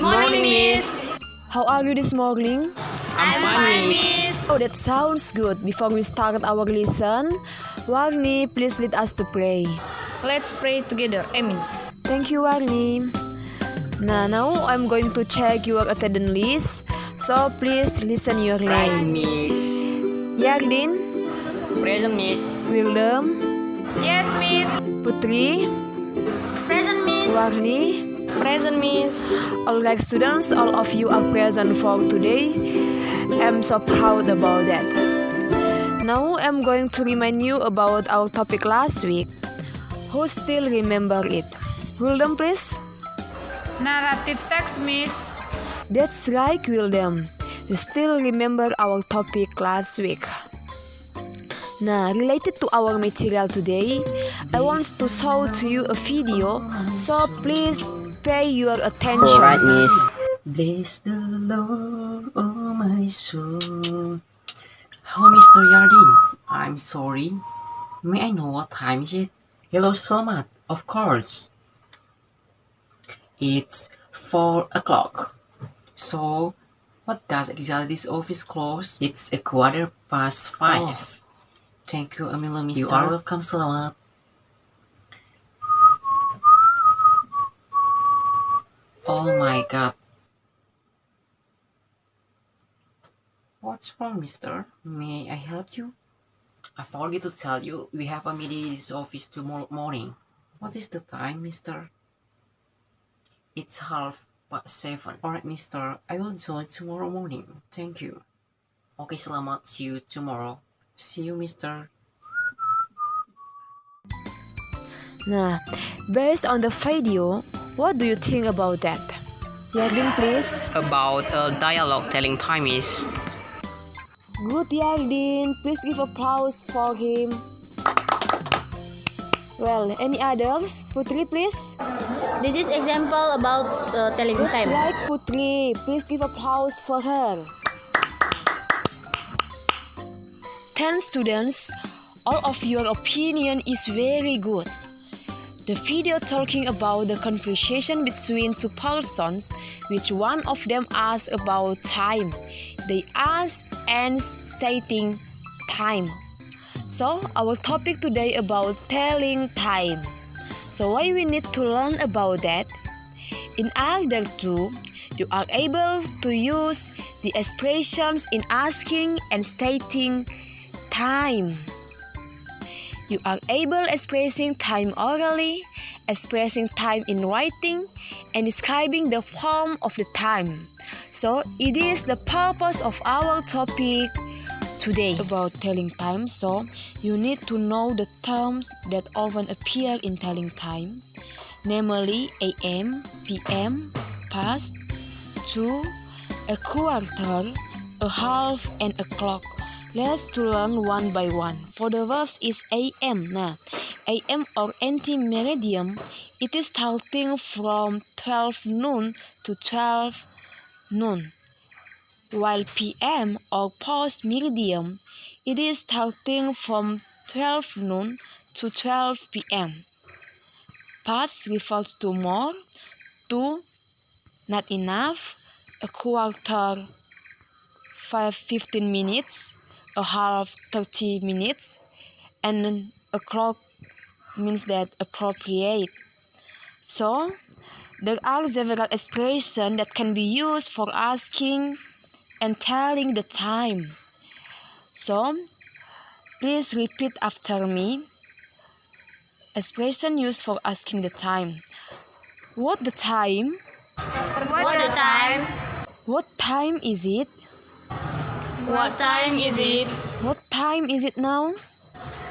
morning, Miss. How are you this morning? I'm fine, Miss. Oh, that sounds good. Before we start our lesson, Warni, please lead us to pray. Let's pray together. Amen. Thank you, Warni. Now I'm going to check your attendance list. So please listen your Right, name. Miss. Yardin, Present, Miss. William, Yes, Miss. Putri, Present, Miss. Warni. Present, Miss. Alright, students, all of you are present for today. I'm so proud about that. Now I'm going to remind you about our topic last week. Who still remember it? William, please. Narrative text, Miss. That's right, William. You still remember our topic last week. Now, related to our material today, I want to show to you a video, so please pay your attention. Alright, Miss. Bless the Lord, oh my soul. Hello, Mr. Yardin. I'm sorry. May I know what time is it? Hello, Salmat. Of course. It's 4 o'clock. So, what does exactly this office close? It's 5:15. Oh. Thank you, Amila, Mister. You are welcome, Salamat. Oh my god. What's wrong, mister? May I help you? I forgot to tell you, we have a meeting in this office tomorrow morning. What is the time, mister? It's 7:30. Alright, mister. I will join tomorrow morning. Thank you. Okay, Salamat. See you tomorrow. See you, mister. Nah, based on the video, what do you think about that? Yardin, please. About a dialogue telling time is Good, Yardin. Please give applause for him. Well, any others? Putri, please. This is example about telling That's time. right, Putri. Please give applause for her. 10 students, all of your opinion is very good. The video talking about the conversation between two persons, which one of them asked about time. They asked and stating time. So our topic today about telling time. So why we need to learn about that? In order to, you are able to use the expressions in asking and stating time. You are able expressing time orally, expressing time in writing, and describing the form of the time. So it is the purpose of our topic today about telling time. So you need to know the terms that often appear in telling time, namely AM, PM, past, to, a quarter, a half, and a clock. Let's to learn one by one. For the first is AM. Nah, AM or anti-meridian, it is starting from 12 noon to 12 noon. While PM or post-meridian, it is starting from 12 noon to 12 PM. Past refers to more, to, not enough, a quarter, 15 minutes, a half 30 minutes, and a clock means that appropriate. So there are several expressions that can be used for asking and telling the time. So please repeat after me. Expression used for asking the time. What the time? What the time? What time is it? What time is it? What time is it now?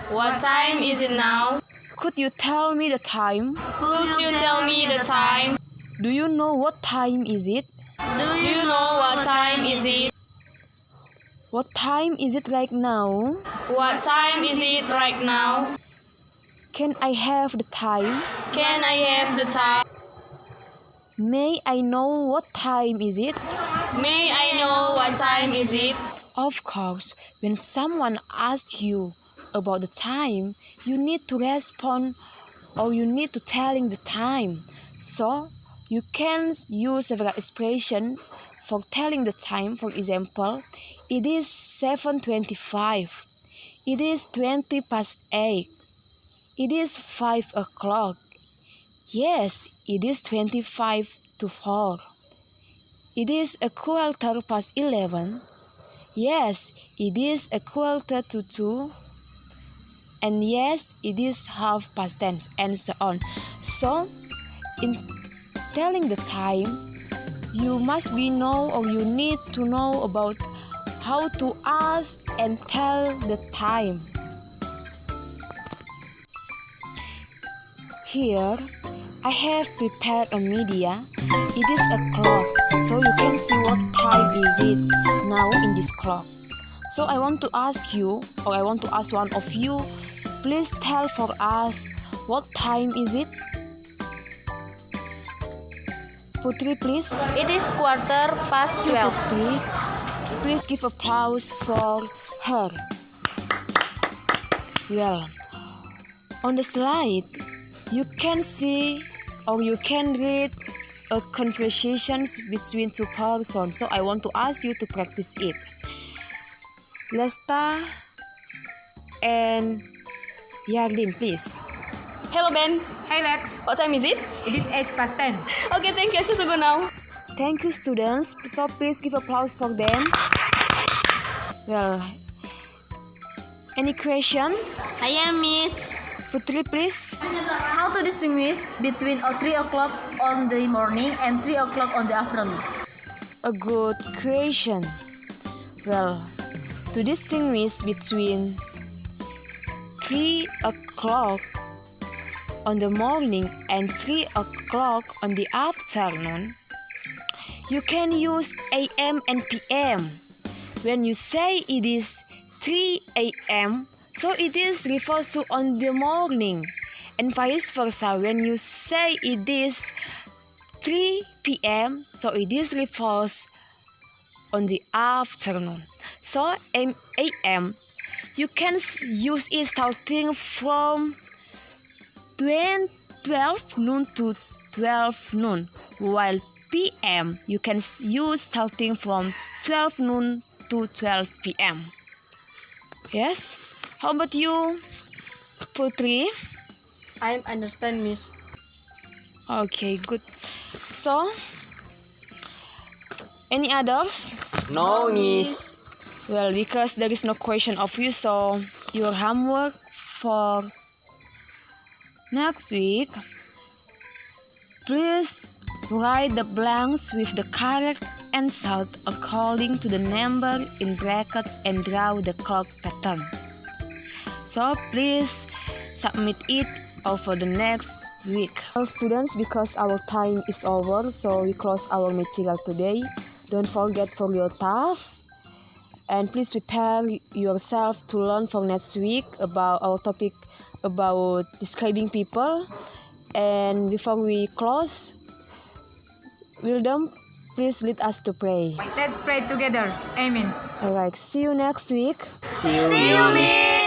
What time is it now? Could you tell me the time? Could you tell me the time? Do you know what time is it? Do you know what time is it? What time is it right now? What time is it right now? Can I have the time? Can I have the time? May I know what time is it? May I know what time is it? Of course, when someone asks you about the time, you need to respond or you need to telling the time. So, You can use several expressions for telling the time. For example, it is 7:25. It is 20 past 8. It is 5 o'clock. Yes, it is 25 to 4. It is a quarter past 11. Yes, it is a quarter to 2. And yes, it is 10:30, and so on. So, in telling the time, you must be know, or you need to know about how to ask and tell the time. Here, I have prepared a media. It is a clock, so you can see what time is it now in this clock. So I want to ask you, or I want to ask one of you, please tell for us what time is it? Putri, please. It is quarter past 12. Putri, please give applause for her. Well, on the slide, you can see or you can read a conversations between two persons. So I want to ask you to practice it. Lesta and Yardin, please. Hello, Ben. Hi Lex, What time is it? it is 8 past 10. Okay, thank you. I should go now. Thank you, students. So please give applause for them. Well, any question? I am Miss. Putri, please. How to distinguish between 3 o'clock on the morning and 3 o'clock on the afternoon? A good question. Well, to distinguish between 3 o'clock on the morning and 3 o'clock on the afternoon, you can use AM and PM. When you say it is 3 AM, so it is refers to on the morning, and vice versa. When you say it is 3 PM, so it is refers on the afternoon. So AM, you can use it starting from 12 noon to 12 noon, while PM you can use starting from 12 noon to 12 PM. Yes? How about you, Putri? I understand, Miss. Okay, good. So, any others? No, Miss. Well, because there is no question of you, so your homework for next week, please write the blanks with the correct answer according to the number in brackets and draw the clock pattern. So please submit it over the next week. Well, students, because our time is over, so we close our material today. Don't forget for your task, and please prepare yourself to learn for next week about our topic about describing people. And before we close, Wildam, please lead us to pray. Let's pray together. Amen. Alright, see you next week. See you, Miss.